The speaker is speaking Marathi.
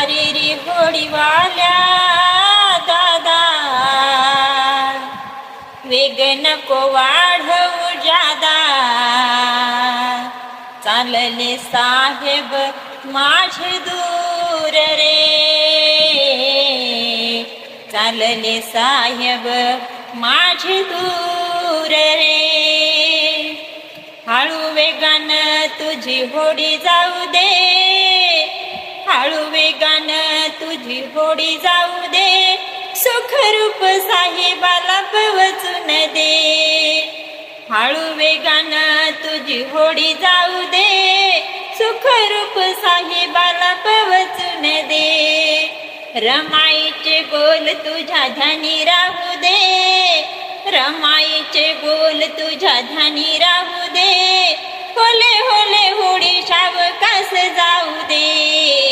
वारेरी होडीवाल्या दादा, वेग नको वाढवू जादा, चालले साहेब माझे दूर रे, चालले साहेब माझे दूर रे. हळू वेगान तुझी होडी जाऊ दे, हळू वेगान तुझी होडी जाऊ दे, सुखरूप साहेबाला पोहोचून दे. हळू वेगान तुझी होडी जाऊ दे, सुखरूप साहेबाला पोहोचून दे. रमाईचे बोल तुझ्या ध्यानी राहू दे, रमाईचे बोल तुझ्या ध्यानी राहू दे, होले होले होडी सावकाश जाऊ दे.